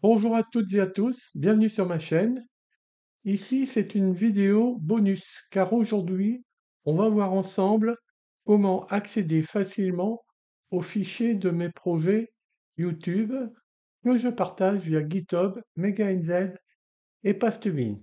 Bonjour à toutes et à tous, bienvenue sur ma chaîne. Ici, c'est une vidéo bonus, car aujourd'hui, on va voir ensemble comment accéder facilement aux fichiers de mes projets YouTube que je partage via GitHub, MegaNZ et Pastebin.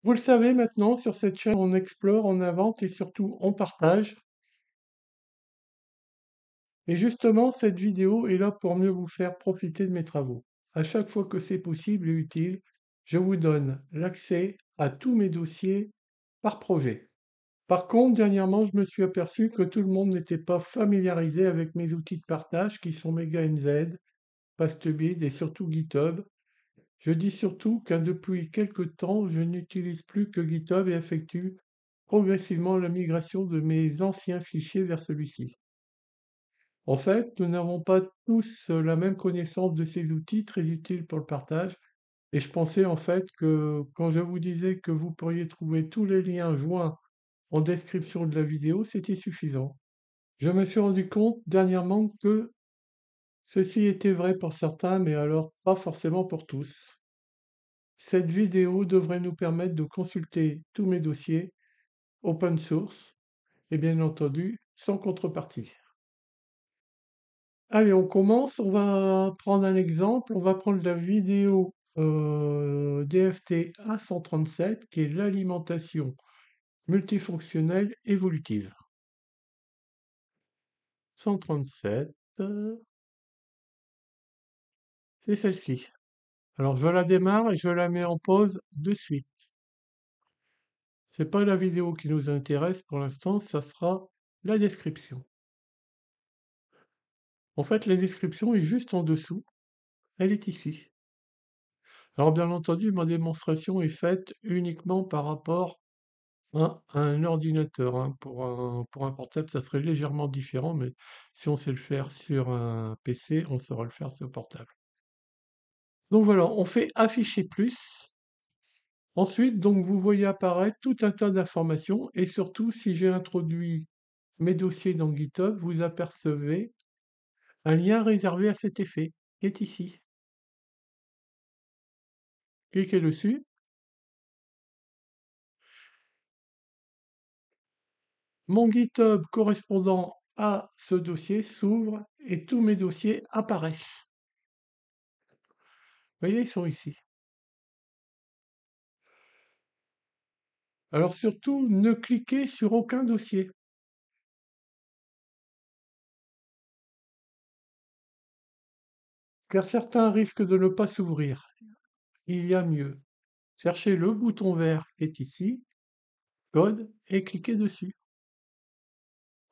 Vous le savez maintenant, sur cette chaîne, on explore, on invente et surtout on partage. Et justement, cette vidéo est là pour mieux vous faire profiter de mes travaux. À chaque fois que c'est possible et utile, je vous donne l'accès à tous mes dossiers par projet. Par contre, dernièrement, je me suis aperçu que tout le monde n'était pas familiarisé avec mes outils de partage qui sont MegaNZ, Pastebin et surtout GitHub. Je dis surtout car depuis quelque temps, je n'utilise plus que GitHub et effectue progressivement la migration de mes anciens fichiers vers celui-ci. En fait, nous n'avons pas tous la même connaissance de ces outils très utiles pour le partage. Et je pensais en fait que quand je vous disais que vous pourriez trouver tous les liens joints en description de la vidéo, c'était suffisant. Je me suis rendu compte dernièrement que ceci était vrai pour certains, mais alors pas forcément pour tous. Cette vidéo devrait nous permettre de consulter tous mes dossiers open source et bien entendu sans contrepartie. Allez, on commence. On va prendre un exemple. On va prendre la vidéo DFT A137 qui est l'alimentation multifonctionnelle évolutive. 137, c'est celle-ci. Alors je la démarre et je la mets en pause de suite. C'est pas la vidéo qui nous intéresse pour l'instant, ça sera la description. En fait, la description est juste en dessous. Elle est ici. Alors bien entendu, ma démonstration est faite uniquement par rapport un ordinateur, hein. Pour un portable, ça serait légèrement différent, mais si on sait le faire sur un PC, on saura le faire sur portable. Donc voilà, on fait afficher plus. Ensuite, donc vous voyez apparaître tout un tas d'informations et surtout, si j'ai introduit mes dossiers dans GitHub, vous apercevez un lien réservé à cet effet qui est ici. Cliquez dessus. Mon GitHub correspondant à ce dossier s'ouvre et tous mes dossiers apparaissent. Vous voyez, ils sont ici. Alors surtout, ne cliquez sur aucun dossier. Car certains risquent de ne pas s'ouvrir. Il y a mieux. Cherchez le bouton vert qui est ici, code, et cliquez dessus.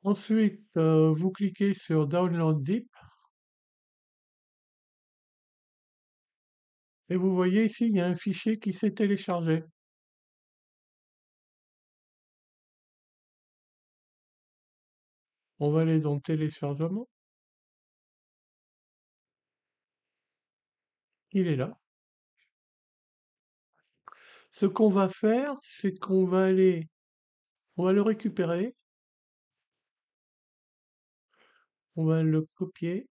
Ensuite, vous cliquez sur Download Zip. Et vous voyez ici, il y a un fichier qui s'est téléchargé. On va aller dans le téléchargement. Il est là. Ce qu'on va faire, c'est qu'on va aller, on va le récupérer, on va le copier,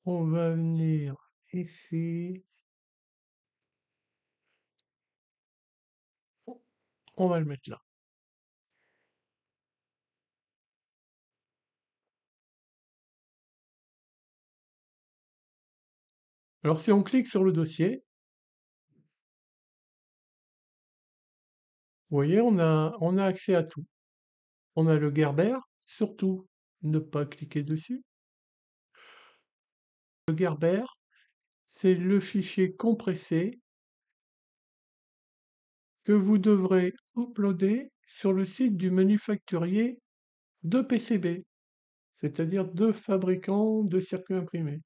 on va venir ici, on va le mettre là. Alors si on clique sur le dossier, vous voyez, on a accès à tout. On a le Gerber, surtout ne pas cliquer dessus. Le Gerber, c'est le fichier compressé que vous devrez uploader sur le site du manufacturier de PCB, c'est-à-dire de fabricant de circuits imprimés,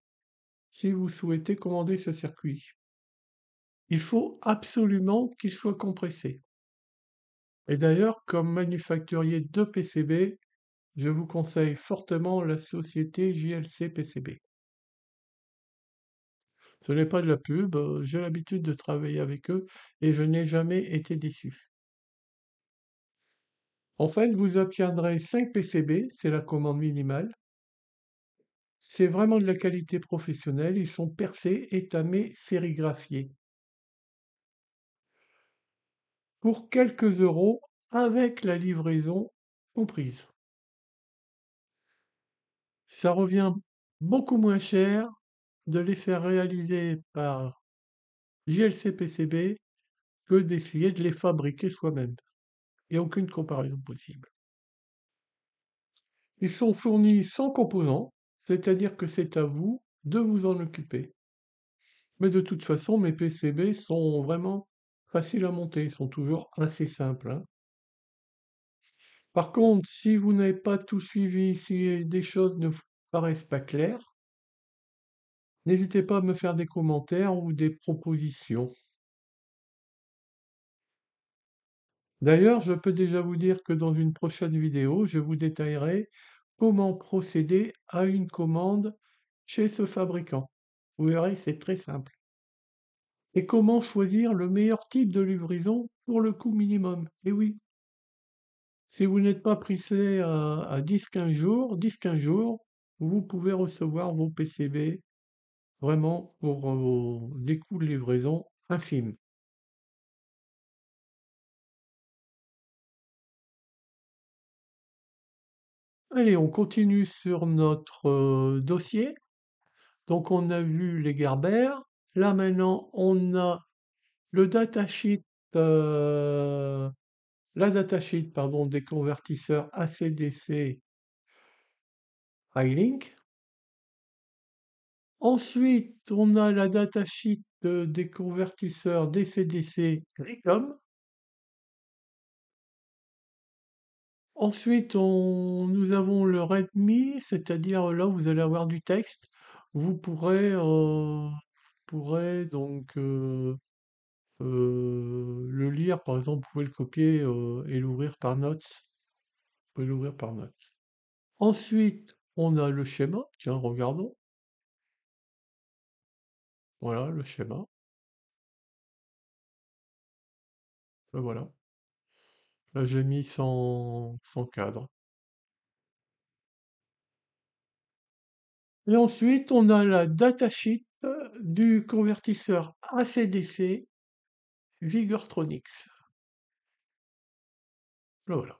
si vous souhaitez commander ce circuit. Il faut absolument qu'il soit compressé. Et d'ailleurs, comme manufacturier de PCB, je vous conseille fortement la société JLC PCB. Ce n'est pas de la pub, j'ai l'habitude de travailler avec eux et je n'ai jamais été déçu. En fait, vous obtiendrez 5 PCB, c'est la commande minimale. C'est vraiment de la qualité professionnelle. Ils sont percés, étamés, sérigraphiés. Pour quelques euros, avec la livraison comprise. Ça revient beaucoup moins cher de les faire réaliser par JLC-PCB que d'essayer de les fabriquer soi-même. Il n'y a aucune comparaison possible. Ils sont fournis sans composants, c'est-à-dire que c'est à vous de vous en occuper. Mais de toute façon, mes PCB sont vraiment faciles à monter, ils sont toujours assez simples, hein. Par contre, si vous n'avez pas tout suivi, si des choses ne vous paraissent pas claires, n'hésitez pas à me faire des commentaires ou des propositions. D'ailleurs, je peux déjà vous dire que dans une prochaine vidéo, je vous détaillerai comment procéder à une commande chez ce fabricant. Vous verrez, c'est très simple. Et comment choisir le meilleur type de livraison pour le coût minimum. Et oui, si vous n'êtes pas pressé à 10-15 jours, 10-15 jours, vous pouvez recevoir vos PCB vraiment pour des coûts de livraison infimes. Allez, on continue sur notre dossier. Donc on a vu les Gerber. Là maintenant, on a le datasheet, la datasheet pardon, des convertisseurs AC/DC Highlink. Ensuite, on a la datasheet des convertisseurs DC/DC Gricom. Ensuite, nous avons le Redmi, c'est-à-dire là vous allez avoir du texte. Vous pourrez donc le lire, par exemple, vous pouvez le copier et l'ouvrir par Notes. Vous pouvez l'ouvrir par Notes. Ensuite, on a le schéma. Tiens, regardons. Voilà le schéma. Ben voilà. Là, j'ai mis sans cadre. Et ensuite, on a la datasheet du convertisseur AC/DC Vigortronics. Là, voilà.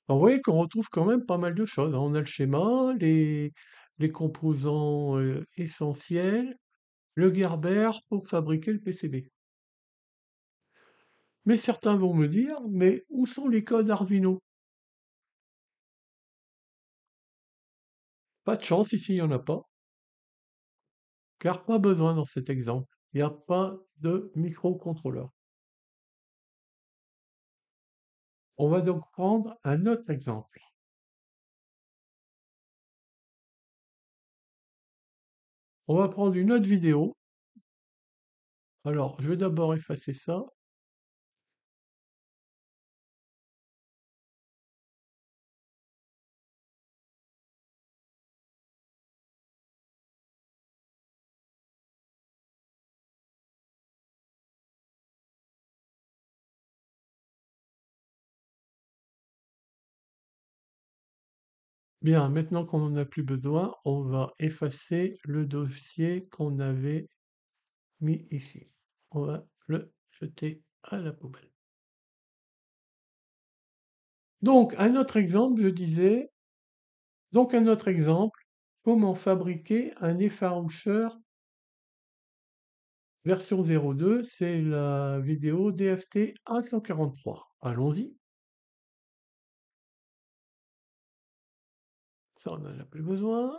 Alors, vous voyez qu'on retrouve quand même pas mal de choses, hein. On a le schéma, les composants essentiels, le Gerber pour fabriquer le PCB. Mais certains vont me dire, mais où sont les codes Arduino? Pas de chance, ici il n'y en a pas, car pas besoin dans cet exemple. Il n'y a pas de microcontrôleur. On va donc prendre un autre exemple. On va prendre une autre vidéo. Alors, je vais d'abord effacer ça. Bien, maintenant qu'on n'en a plus besoin, on va effacer le dossier qu'on avait mis ici. On va le jeter à la poubelle. Donc, un autre exemple, je disais, comment fabriquer un effaroucheur version 02, c'est la vidéo DFT A143. Allons-y. Ça, on n'en a plus besoin.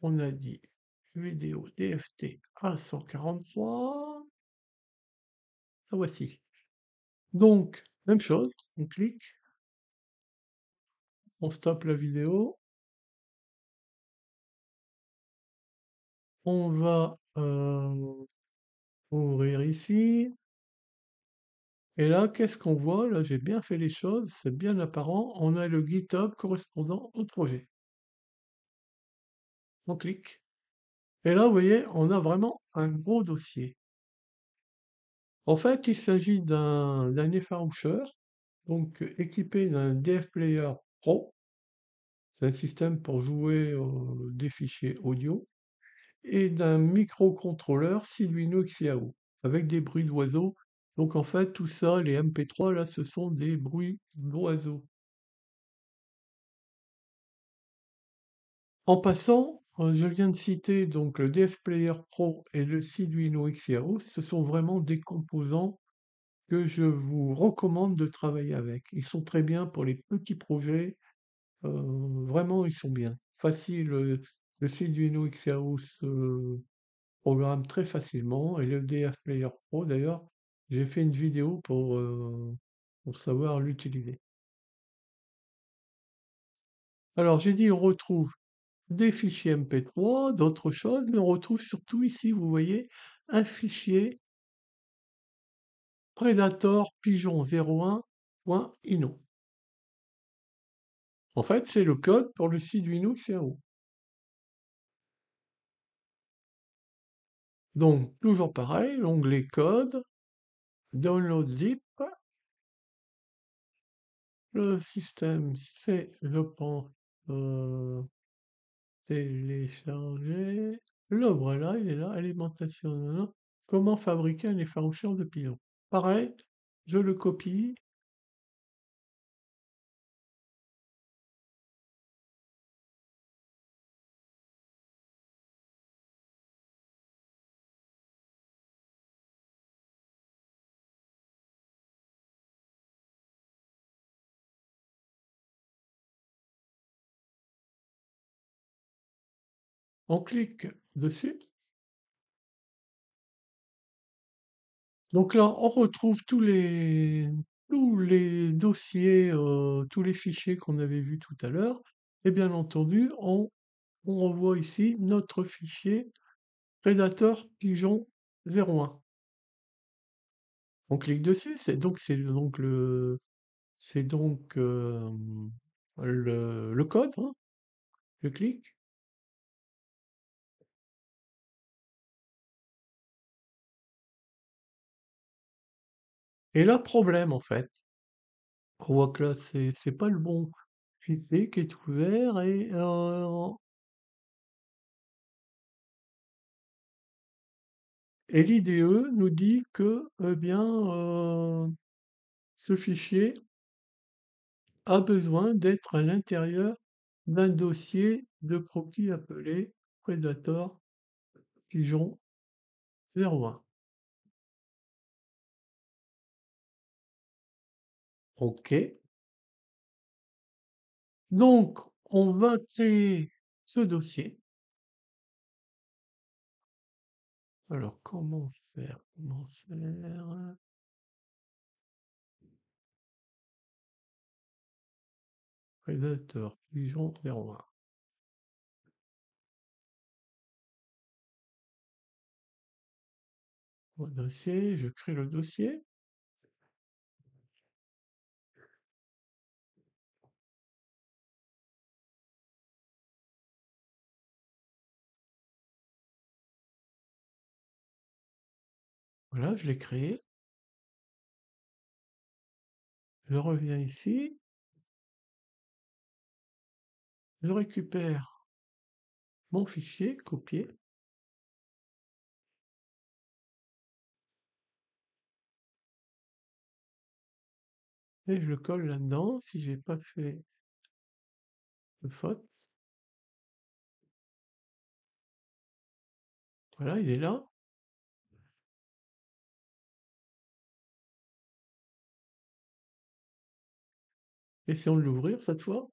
On a dit vidéo DFT A143. La voici. Donc, même chose, on clique, on stoppe la vidéo, on va ouvrir ici, et là, qu'est-ce qu'on voit? Là, j'ai bien fait les choses, c'est bien apparent, on a le GitHub correspondant au projet. On clique. Et là, vous voyez, on a vraiment un gros dossier. En fait, il s'agit d'un effaroucheur, donc équipé d'un DF Player Pro. c'est un système pour jouer des fichiers audio, et d'un microcontrôleur Arduino XIAO avec des bruits d'oiseaux. Donc en fait, tout ça, les MP3 là, ce sont des bruits d'oiseaux. En passant, je viens de citer donc le DF Player Pro et le Arduino XIAO. Ce sont vraiment des composants que je vous recommande de travailler avec. Ils sont très bien pour les petits projets. Vraiment, ils sont bien. Facile, le Arduino XIAO se programme très facilement et le DF Player Pro, d'ailleurs, j'ai fait une vidéo pour savoir l'utiliser. Alors, j'ai dit on retrouve des fichiers MP3, d'autres choses, mais on retrouve surtout ici, vous voyez, un fichier Predator Pigeon 01.ino. En fait, c'est le code pour le Arduino XRO. Donc, toujours pareil, l'onglet code, download zip, le système, c'est, je pense, télécharger. L'œuvre est là, il est là, alimentation, nanana. Comment fabriquer un effaroucheur de pigeons. Pareil, je le copie. On clique dessus. Donc là, on retrouve tous les dossiers, tous les fichiers qu'on avait vus tout à l'heure. Et bien entendu, on revoit ici notre fichier Predator Pigeon 01. On clique dessus, c'est donc le code, hein. Je clique. Et là, problème en fait. On voit que là, c'est pas le bon fichier qui est ouvert et l'IDE nous dit que, eh bien, ce fichier a besoin d'être à l'intérieur d'un dossier de croquis appelé Predator Pigeon 01. OK. Donc, on va créer ce dossier. Alors, comment faire? Comment faire? Predator Pigeon 01. Au dossier, je crée le dossier. Voilà, je l'ai créé. Je reviens ici. Je récupère mon fichier, copier, et je le colle là-dedans si j'ai pas fait de faute. Voilà, il est là. Essayons de l'ouvrir cette fois.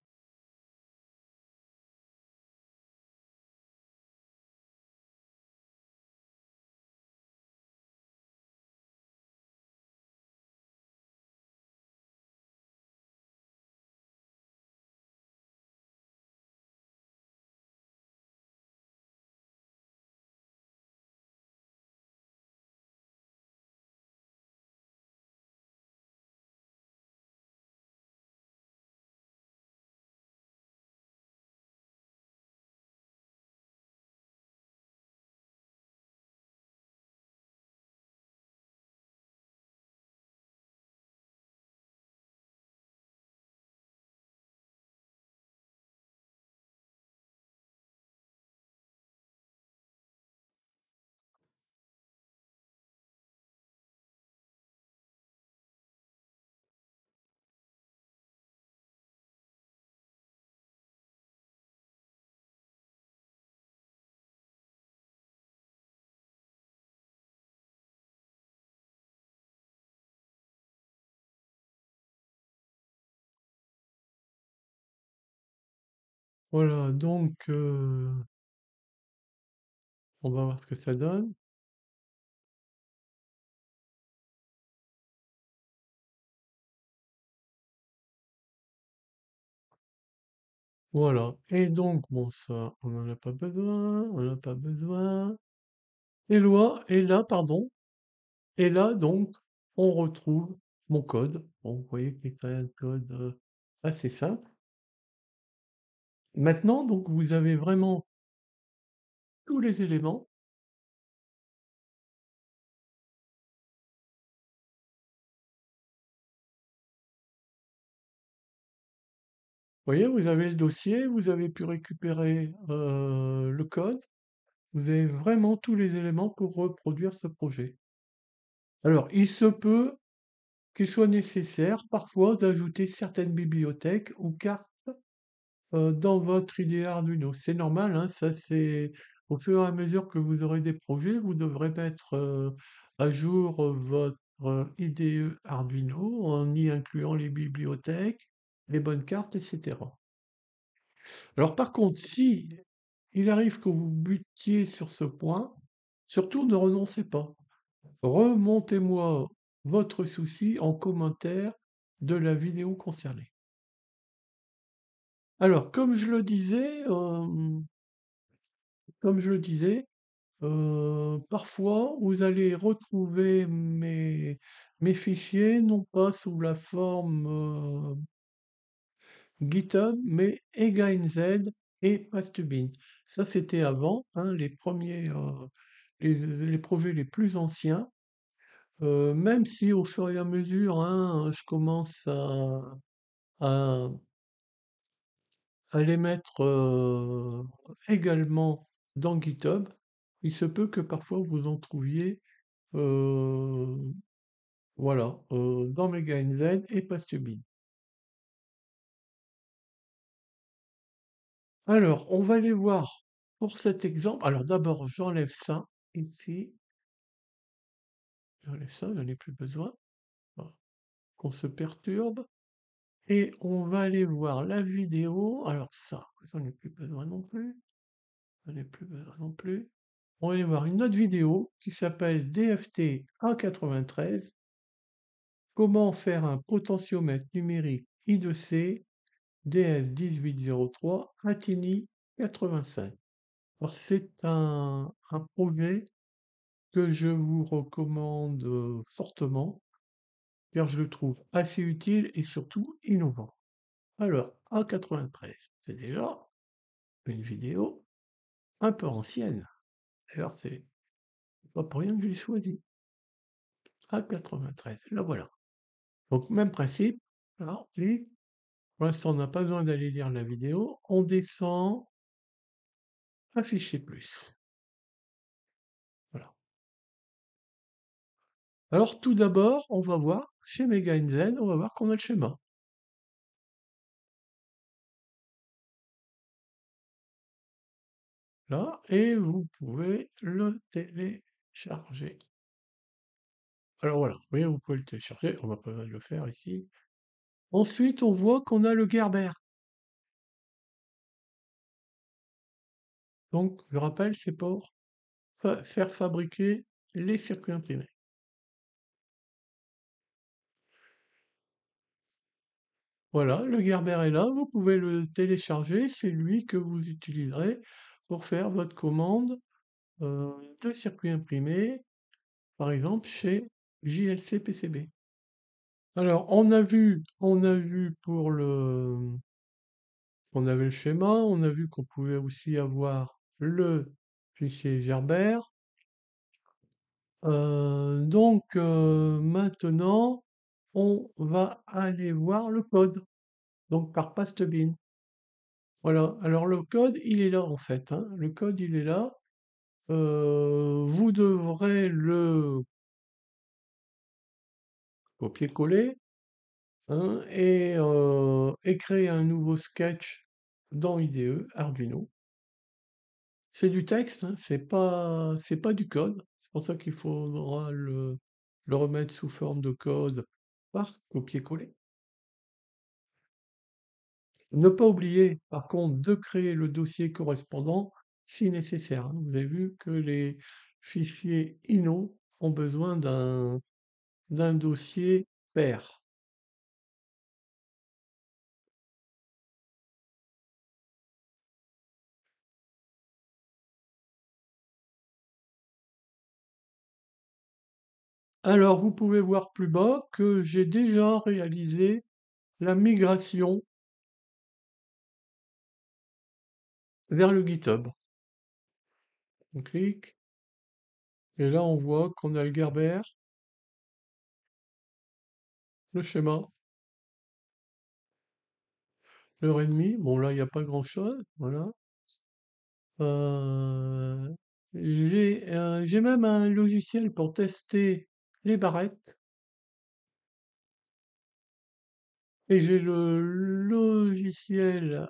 Voilà, donc on va voir ce que ça donne. Voilà. Et donc, bon, ça, on n'en a pas besoin, on n'en a pas besoin. Et là, pardon. Et là, donc, on retrouve mon code. Bon, vous voyez que c'est un code assez simple. Maintenant, donc, vous avez vraiment tous les éléments. Vous voyez, vous avez le dossier, vous avez pu récupérer le code. Vous avez vraiment tous les éléments pour reproduire ce projet. Alors, il se peut qu'il soit nécessaire parfois d'ajouter certaines bibliothèques ou cartes dans votre IDE Arduino. C'est normal, hein, ça c'est au fur et à mesure que vous aurez des projets, vous devrez mettre à jour votre IDE Arduino en y incluant les bibliothèques, les bonnes cartes, etc. Alors par contre, si il arrive que vous butiez sur ce point, surtout ne renoncez pas. Remontez-moi votre souci en commentaire de la vidéo concernée. Alors, comme je le disais, parfois vous allez retrouver mes fichiers non pas sous la forme GitHub, mais EgaInZ et Pastebin. Ça, c'était avant, hein, les premiers, les projets les plus anciens. Même si au fur et à mesure, hein, je commence à, à les mettre également dans GitHub, il se peut que parfois vous en trouviez euh, voilà, dans MegaInven et Pastebin. Alors, on va aller voir pour cet exemple. Alors d'abord, j'enlève ça ici. J'enlève ça, j'en ai plus besoin. Voilà, qu'on se perturbe. Et on va aller voir la vidéo. Alors ça, j'en ai plus besoin non plus. J'en ai plus besoin non plus. On va aller voir une autre vidéo qui s'appelle DFT A93. Comment faire un potentiomètre numérique I2C DS1803 Atini 85. Alors, c'est un projet que je vous recommande fortement car je le trouve assez utile et surtout innovant. Alors, A93, c'est déjà une vidéo un peu ancienne. D'ailleurs, c'est pas pour rien que je l'ai choisi. A93, la voilà. Donc, même principe. Là, on clique. Pour l'instant, on n'a pas besoin d'aller lire la vidéo. On descend, afficher plus. Voilà. Alors, tout d'abord, on va voir, chez MegaInZ, on va voir qu'on a le schéma. Là, et vous pouvez le télécharger. Alors voilà, vous voyez, vous pouvez le télécharger, on va pas le faire ici. Ensuite, on voit qu'on a le Gerber. Donc, je rappelle, c'est pour faire fabriquer les circuits imprimés. Voilà, le Gerber est là, vous pouvez le télécharger, c'est lui que vous utiliserez pour faire votre commande de circuits imprimés, par exemple chez JLC PCB. Alors, on a vu on avait le schéma, on a vu qu'on pouvait aussi avoir le fichier Gerber. Donc maintenant, on va aller voir le code, donc par Pastebin. Voilà, alors le code, il est là en fait, hein. Le code, il est là. Vous devrez le copier-coller, hein, et créer un nouveau sketch dans IDE, Arduino. C'est du texte, hein, c'est pas du code. C'est pour ça qu'il faudra le remettre sous forme de code par copier-coller. Ne pas oublier, par contre, de créer le dossier correspondant si nécessaire, hein. Vous avez vu que les fichiers INO ont besoin d'un dossier pair. Alors, vous pouvez voir plus bas que j'ai déjà réalisé la migration vers le GitHub. On clique et là on voit qu'on a le Gerber, le schéma, le README. Bon là il n'y a pas grand-chose, voilà. Euh, j'ai même un logiciel pour tester les barrettes et j'ai le logiciel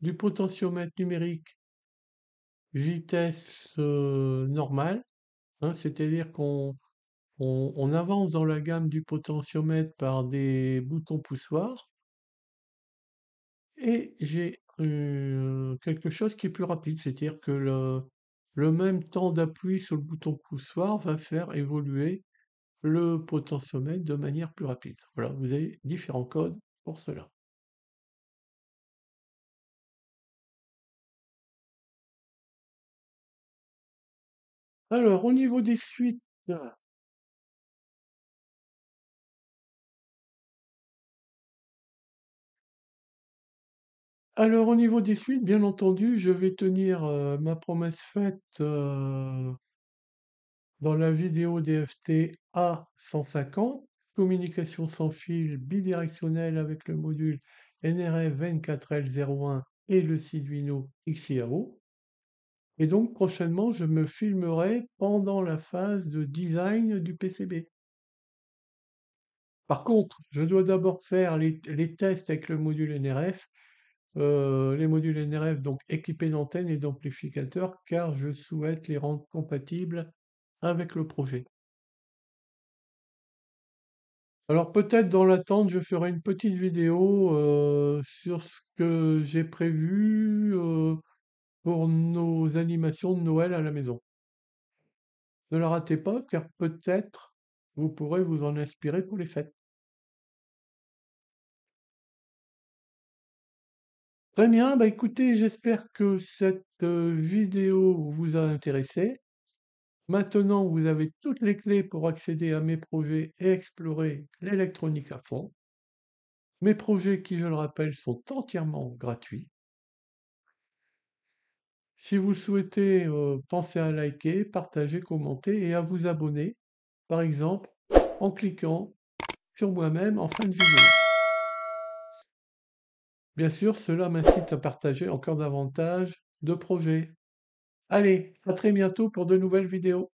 du potentiomètre numérique vitesse normale, hein, c'est-à-dire qu'on avance dans la gamme du potentiomètre par des boutons poussoirs et j'ai quelque chose qui est plus rapide, c'est-à-dire que le même temps d'appui sur le bouton poussoir va faire évoluer le potentiomètre de manière plus rapide. Voilà, vous avez différents codes pour cela. Alors, au niveau des suites, bien entendu, je vais tenir ma promesse faite dans la vidéo DFT A150, communication sans fil bidirectionnelle avec le module NRF 24L01 et le Arduino XIAO. Et donc prochainement, je me filmerai pendant la phase de design du PCB. Par contre, je dois d'abord faire les tests avec le module NRF, les modules NRF donc équipés d'antennes et d'amplificateurs, car je souhaite les rendre compatibles avec le projet. Alors peut-être dans l'attente, je ferai une petite vidéo sur ce que j'ai prévu pour nos animations de Noël à la maison. Ne la ratez pas, car peut-être vous pourrez vous en inspirer pour les fêtes. Très bien, bah écoutez, j'espère que cette vidéo vous a intéressé. Maintenant, vous avez toutes les clés pour accéder à mes projets et explorer l'électronique à fond. Mes projets, qui je le rappelle, sont entièrement gratuits. Si vous le souhaitez, pensez à liker, partager, commenter et à vous abonner, par exemple en cliquant sur moi-même en fin de vidéo. Bien sûr, cela m'incite à partager encore davantage de projets. Allez, à très bientôt pour de nouvelles vidéos.